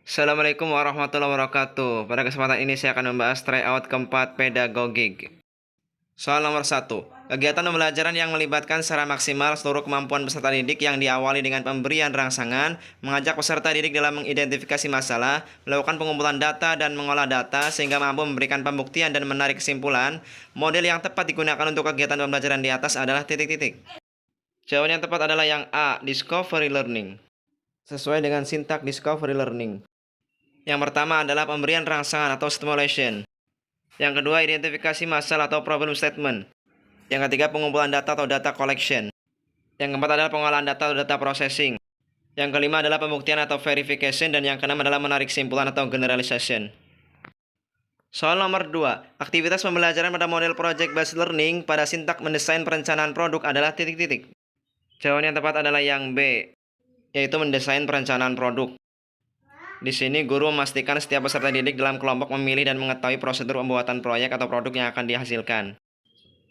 Assalamualaikum warahmatullahi wabarakatuh. Pada kesempatan ini saya akan membahas tryout keempat pedagogik. Soal nomor 1. Kegiatan pembelajaran yang melibatkan secara maksimal seluruh kemampuan peserta didik yang diawali dengan pemberian rangsangan, mengajak peserta didik dalam mengidentifikasi masalah, melakukan pengumpulan data dan mengolah data sehingga mampu memberikan pembuktian dan menarik kesimpulan. Model yang tepat digunakan untuk kegiatan pembelajaran di atas adalah titik-titik. Jawaban yang tepat adalah yang A, discovery learning. Sesuai dengan sintak discovery learning. Yang pertama adalah pemberian rangsangan atau stimulation. Yang kedua, identifikasi masalah atau problem statement. Yang ketiga, pengumpulan data atau data collection. Yang keempat adalah pengolahan data atau data processing. Yang kelima adalah pembuktian atau verification. Dan yang keenam adalah menarik kesimpulan atau generalization. Soal nomor 2. Aktivitas pembelajaran pada model project based learning pada sintak mendesain perencanaan produk adalah titik-titik. Jawaban yang tepat adalah yang B, yaitu mendesain perencanaan produk. Di sini, guru memastikan setiap peserta didik dalam kelompok memilih dan mengetahui prosedur pembuatan proyek atau produk yang akan dihasilkan.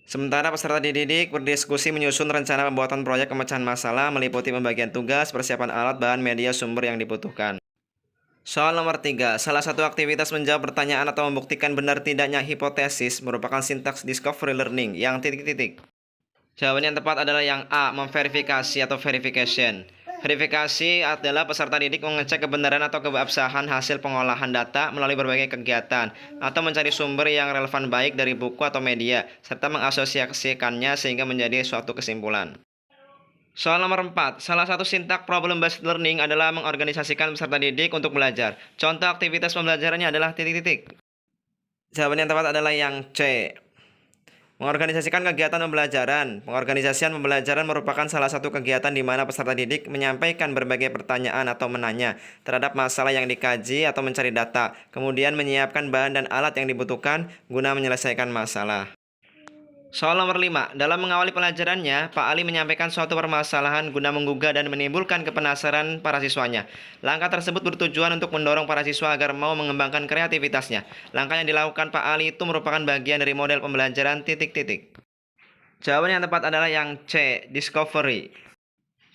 Sementara peserta didik berdiskusi menyusun rencana pembuatan proyek pemecahan masalah meliputi pembagian tugas, persiapan alat, bahan, media, sumber yang dibutuhkan. Soal nomor 3. Salah satu aktivitas menjawab pertanyaan atau membuktikan benar tidaknya hipotesis merupakan sintaks discovery learning yang titik-titik. Jawaban yang tepat adalah yang A, memverifikasi atau verification. Verifikasi adalah peserta didik mengecek kebenaran atau keabsahan hasil pengolahan data melalui berbagai kegiatan atau mencari sumber yang relevan baik dari buku atau media, serta mengasosiasikannya sehingga menjadi suatu kesimpulan. Soal nomor 4. Salah satu sintak problem-based learning adalah mengorganisasikan peserta didik untuk belajar. Contoh aktivitas pembelajarannya adalah titik-titik. Jawaban yang tepat adalah yang C, mengorganisasikan kegiatan pembelajaran. Pengorganisasian pembelajaran merupakan salah satu kegiatan di mana peserta didik menyampaikan berbagai pertanyaan atau menanya terhadap masalah yang dikaji atau mencari data, kemudian menyiapkan bahan dan alat yang dibutuhkan guna menyelesaikan masalah. Soal nomor 5. Dalam mengawali pelajarannya, Pak Ali menyampaikan suatu permasalahan guna menggugah dan menimbulkan kepenasaran para siswanya. Langkah tersebut bertujuan untuk mendorong para siswa agar mau mengembangkan kreativitasnya. Langkah yang dilakukan Pak Ali itu merupakan bagian dari model pembelajaran titik-titik. Jawaban yang tepat adalah yang C, discovery.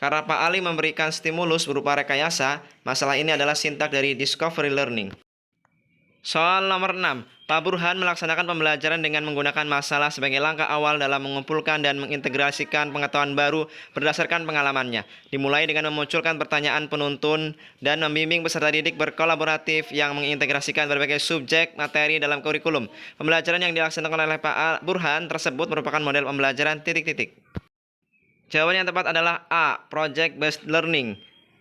Karena Pak Ali memberikan stimulus berupa rekayasa, masalah ini adalah sintak dari discovery learning. Soal nomor 6. Pak Burhan melaksanakan pembelajaran dengan menggunakan masalah sebagai langkah awal dalam mengumpulkan dan mengintegrasikan pengetahuan baru berdasarkan pengalamannya. Dimulai dengan memunculkan pertanyaan penuntun dan membimbing peserta didik berkolaboratif yang mengintegrasikan berbagai subjek materi dalam kurikulum. Pembelajaran yang dilaksanakan oleh Pak Burhan tersebut merupakan model pembelajaran titik-titik. Jawaban yang tepat adalah A, project based learning,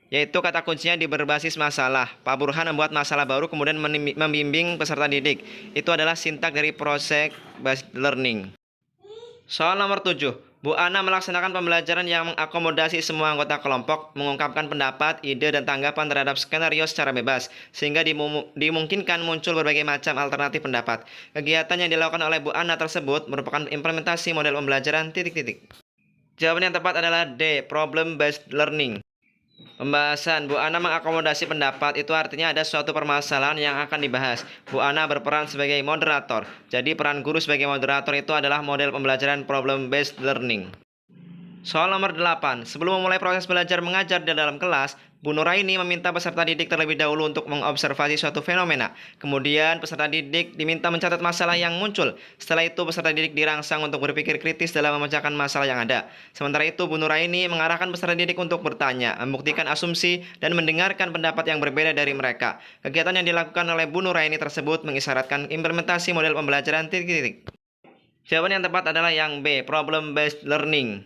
yaitu kata kuncinya di berbasis masalah. Pak Burhan membuat masalah baru kemudian membimbing peserta didik. Itu adalah sintak dari project based learning. Soal nomor 7. Bu Ana melaksanakan pembelajaran yang mengakomodasi semua anggota kelompok, mengungkapkan pendapat, ide, dan tanggapan terhadap skenario secara bebas, sehingga dimungkinkan muncul berbagai macam alternatif pendapat. Kegiatan yang dilakukan oleh Bu Ana tersebut merupakan implementasi model pembelajaran titik-titik. Jawaban yang tepat adalah D, problem based learning. Pembahasan. Bu Ana mengakomodasi pendapat itu artinya ada suatu permasalahan yang akan dibahas. Bu Ana berperan sebagai moderator. Jadi peran guru sebagai moderator itu adalah model pembelajaran problem based learning. Soal nomor 8. Sebelum memulai proses belajar mengajar di dalam kelas, Bu Nuraini meminta peserta didik terlebih dahulu untuk mengobservasi suatu fenomena. Kemudian peserta didik diminta mencatat masalah yang muncul. Setelah itu peserta didik dirangsang untuk berpikir kritis dalam memecahkan masalah yang ada. Sementara itu Bu Nuraini mengarahkan peserta didik untuk bertanya, membuktikan asumsi, dan mendengarkan pendapat yang berbeda dari mereka. Kegiatan yang dilakukan oleh Bu Nuraini tersebut mengisyaratkan implementasi model pembelajaran titik-titik. Jawaban yang tepat adalah yang B, problem based learning.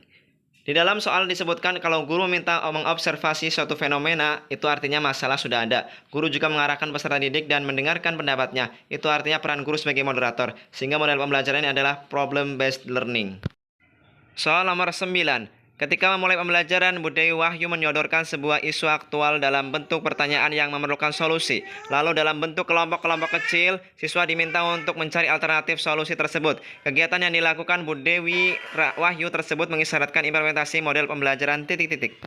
Di dalam soal disebutkan kalau guru meminta mengobservasi suatu fenomena, itu artinya masalah sudah ada. Guru juga mengarahkan peserta didik dan mendengarkan pendapatnya. Itu artinya peran guru sebagai moderator, sehingga model pembelajaran ini adalah problem-based learning. Soal nomor 9. Ketika memulai pembelajaran, Bu Dewi Wahyu menyodorkan sebuah isu aktual dalam bentuk pertanyaan yang memerlukan solusi. Lalu dalam bentuk kelompok-kelompok kecil, siswa diminta untuk mencari alternatif solusi tersebut. Kegiatan yang dilakukan Bu Dewi Wahyu tersebut mengisyaratkan implementasi model pembelajaran titik-titik.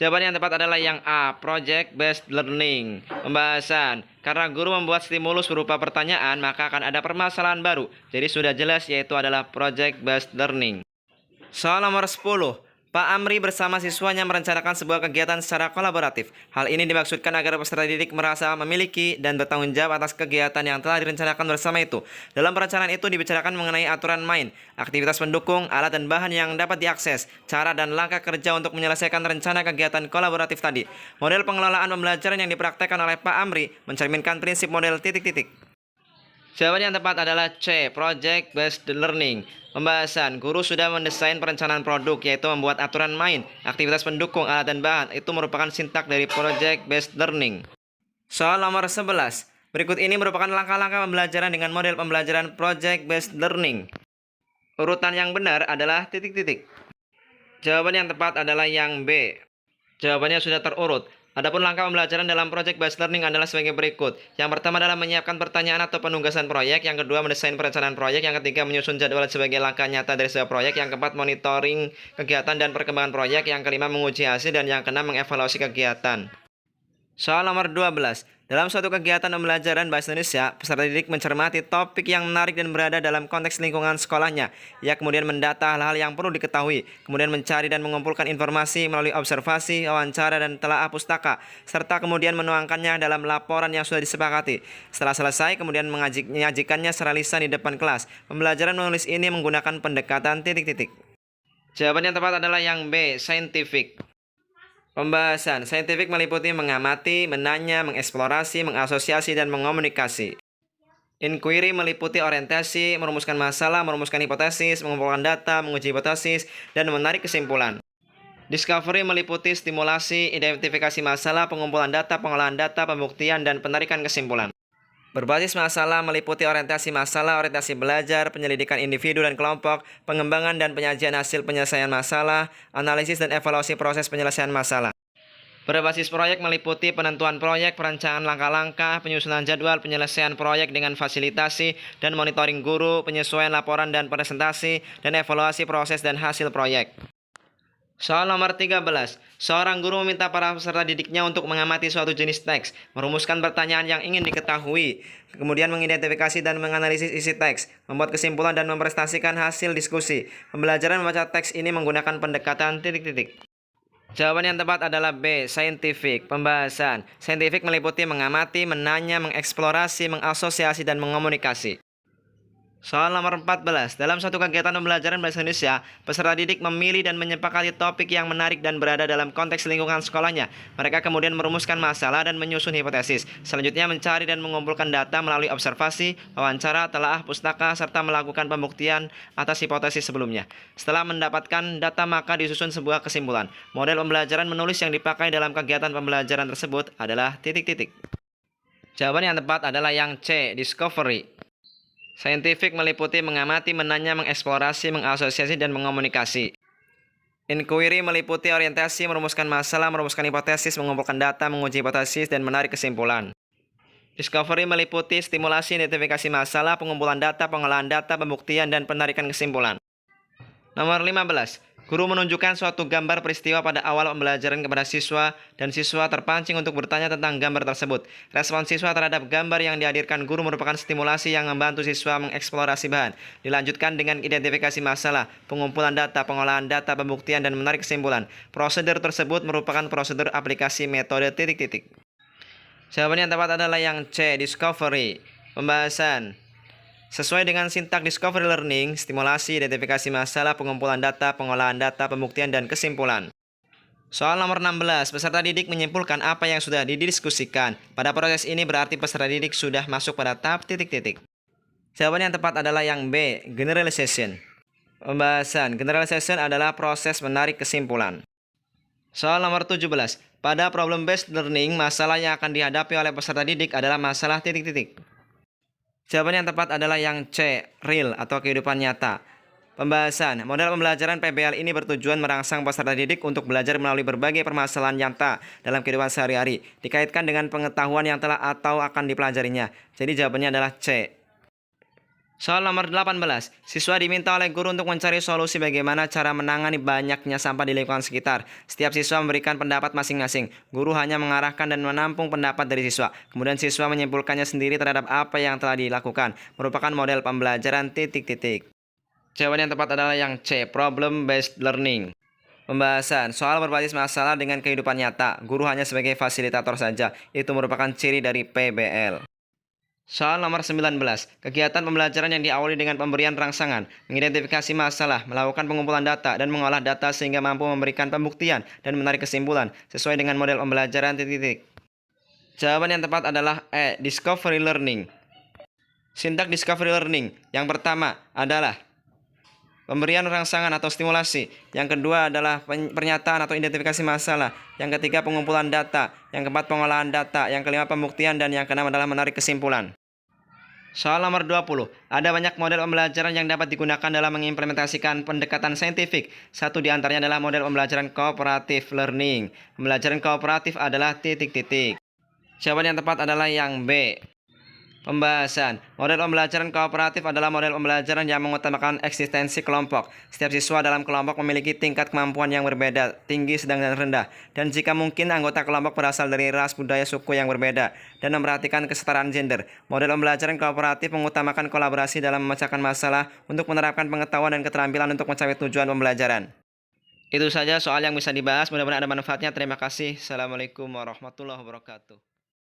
Jawaban yang tepat adalah yang A, project based learning. Pembahasan. Karena guru membuat stimulus berupa pertanyaan, maka akan ada permasalahan baru. Jadi sudah jelas yaitu adalah project based learning. Soal nomor 10. Pak Amri bersama siswanya merencanakan sebuah kegiatan secara kolaboratif. Hal ini dimaksudkan agar peserta didik merasa memiliki dan bertanggung jawab atas kegiatan yang telah direncanakan bersama itu. Dalam perencanaan itu dibicarakan mengenai aturan main, aktivitas pendukung, alat dan bahan yang dapat diakses, cara dan langkah kerja untuk menyelesaikan rencana kegiatan kolaboratif tadi. Model pengelolaan pembelajaran yang dipraktekkan oleh Pak Amri mencerminkan prinsip model titik-titik. Jawaban yang tepat adalah C. Project Based Learning. Pembahasan, guru sudah mendesain perencanaan produk, yaitu membuat aturan main, aktivitas pendukung, alat dan bahan. Itu merupakan sintak dari Project Based Learning. Soal nomor 11. Berikut ini merupakan langkah-langkah pembelajaran dengan model pembelajaran Project Based Learning. Urutan yang benar adalah titik-titik. Jawaban yang tepat adalah yang B. Jawabannya sudah terurut. Adapun langkah pembelajaran dalam Project Based Learning adalah sebagai berikut. Yang pertama adalah menyiapkan pertanyaan atau penugasan proyek. Yang kedua, mendesain perencanaan proyek. Yang ketiga, menyusun jadwal sebagai langkah nyata dari sebuah proyek. Yang keempat, monitoring kegiatan dan perkembangan proyek. Yang kelima, menguji hasil. Dan yang keenam, mengevaluasi kegiatan. Soal nomor 12. Dalam suatu kegiatan pembelajaran Bahasa Indonesia, peserta didik mencermati topik yang menarik dan berada dalam konteks lingkungan sekolahnya. Ia kemudian mendata hal-hal yang perlu diketahui, kemudian mencari dan mengumpulkan informasi melalui observasi, wawancara, dan telaah pustaka, serta kemudian menuangkannya dalam laporan yang sudah disepakati. Setelah selesai, kemudian menyajikannya secara lisan di depan kelas. Pembelajaran menulis ini menggunakan pendekatan titik-titik. Jawaban yang tepat adalah yang B, scientific. Pembahasan saintifik meliputi mengamati, menanya, mengeksplorasi, mengasosiasi, dan mengomunikasi. Inquiry meliputi orientasi, merumuskan masalah, merumuskan hipotesis, mengumpulkan data, menguji hipotesis, dan menarik kesimpulan. Discovery meliputi stimulasi, identifikasi masalah, pengumpulan data, pengolahan data, pembuktian, dan penarikan kesimpulan. Berbasis masalah meliputi orientasi masalah, orientasi belajar, penyelidikan individu dan kelompok, pengembangan dan penyajian hasil penyelesaian masalah, analisis dan evaluasi proses penyelesaian masalah. Berbasis proyek meliputi penentuan proyek, perencanaan langkah-langkah, penyusunan jadwal, penyelesaian proyek dengan fasilitasi dan monitoring guru, penyesuaian laporan dan presentasi, dan evaluasi proses dan hasil proyek. Soal nomor 13. Seorang guru meminta para peserta didiknya untuk mengamati suatu jenis teks, merumuskan pertanyaan yang ingin diketahui, kemudian mengidentifikasi dan menganalisis isi teks, membuat kesimpulan dan mempresentasikan hasil diskusi. Pembelajaran membaca teks ini menggunakan pendekatan titik-titik. Jawaban yang tepat adalah B, scientific. Pembahasan scientific meliputi mengamati, menanya, mengeksplorasi, mengasosiasi, dan mengomunikasi. Soal nomor 14. Dalam suatu kegiatan pembelajaran Bahasa Indonesia, peserta didik memilih dan menyepakati topik yang menarik dan berada dalam konteks lingkungan sekolahnya. Mereka kemudian merumuskan masalah dan menyusun hipotesis. Selanjutnya mencari dan mengumpulkan data melalui observasi, wawancara, telaah pustaka, serta melakukan pembuktian atas hipotesis sebelumnya. Setelah mendapatkan data, maka disusun sebuah kesimpulan. Model pembelajaran menulis yang dipakai dalam kegiatan pembelajaran tersebut adalah titik-titik. Jawaban yang tepat adalah yang C, discovery. Scientific meliputi mengamati, menanya, mengeksplorasi, mengasosiasi, dan mengomunikasi. Inquiry meliputi orientasi, merumuskan masalah, merumuskan hipotesis, mengumpulkan data, menguji hipotesis, dan menarik kesimpulan. Discovery meliputi stimulasi, identifikasi masalah, pengumpulan data, pengolahan data, pembuktian, dan penarikan kesimpulan. Nomor 15. Guru menunjukkan suatu gambar peristiwa pada awal pembelajaran kepada siswa, dan siswa terpancing untuk bertanya tentang gambar tersebut. Respon siswa terhadap gambar yang dihadirkan guru merupakan stimulasi yang membantu siswa mengeksplorasi bahan. Dilanjutkan dengan identifikasi masalah, pengumpulan data, pengolahan data, pembuktian, dan menarik kesimpulan. Prosedur tersebut merupakan prosedur aplikasi metode titik-titik. Jawaban yang tepat adalah yang C, discovery. Pembahasan sesuai dengan sintak discovery learning, stimulasi, identifikasi masalah, pengumpulan data, pengolahan data, pembuktian, dan kesimpulan. Soal nomor 16. Peserta didik menyimpulkan apa yang sudah didiskusikan. Pada proses ini berarti peserta didik sudah masuk pada tahap titik-titik. Jawaban yang tepat adalah yang B, generalization. Pembahasan generalization adalah proses menarik kesimpulan. Soal nomor 17. Pada problem based learning, masalah yang akan dihadapi oleh peserta didik adalah masalah titik-titik. Jawaban yang tepat adalah yang C, real atau kehidupan nyata. Pembahasan model pembelajaran PBL ini bertujuan merangsang peserta didik untuk belajar melalui berbagai permasalahan nyata dalam kehidupan sehari-hari, dikaitkan dengan pengetahuan yang telah atau akan dipelajarinya. Jadi jawabannya adalah C. Soal nomor 18. Siswa diminta oleh guru untuk mencari solusi bagaimana cara menangani banyaknya sampah di lingkungan sekitar. Setiap siswa memberikan pendapat masing-masing. Guru hanya mengarahkan dan menampung pendapat dari siswa. Kemudian siswa menyimpulkannya sendiri terhadap apa yang telah dilakukan. Merupakan model pembelajaran titik-titik. Jawaban yang tepat adalah yang C, problem based learning. Pembahasan soal berbasis masalah dengan kehidupan nyata, guru hanya sebagai fasilitator saja, itu merupakan ciri dari PBL. Soal nomor 19, kegiatan pembelajaran yang diawali dengan pemberian rangsangan, mengidentifikasi masalah, melakukan pengumpulan data, dan mengolah data sehingga mampu memberikan pembuktian dan menarik kesimpulan sesuai dengan model pembelajaran titik-titik. Jawaban yang tepat adalah E. Discovery learning. Sintak discovery learning yang pertama adalah pemberian rangsangan atau stimulasi. Yang kedua adalah pernyataan atau identifikasi masalah. Yang ketiga pengumpulan data. Yang keempat pengolahan data. Yang kelima pembuktian. Dan yang keenam adalah menarik kesimpulan. Soal nomor 20. Ada banyak model pembelajaran yang dapat digunakan dalam mengimplementasikan pendekatan saintifik. Satu di antaranya adalah model pembelajaran cooperative learning. Pembelajaran kooperatif adalah titik-titik. Jawaban yang tepat adalah yang B. Pembahasan. Model pembelajaran kooperatif adalah model pembelajaran yang mengutamakan eksistensi kelompok. Setiap siswa dalam kelompok memiliki tingkat kemampuan yang berbeda, tinggi, sedang, dan rendah. Dan jika mungkin anggota kelompok berasal dari ras, budaya, suku yang berbeda. Dan memperhatikan kesetaraan gender. Model pembelajaran kooperatif mengutamakan kolaborasi dalam memecahkan masalah untuk menerapkan pengetahuan dan keterampilan untuk mencapai tujuan pembelajaran. Itu saja soal yang bisa dibahas. Mudah-mudahan ada manfaatnya. Terima kasih. Assalamualaikum warahmatullahi wabarakatuh.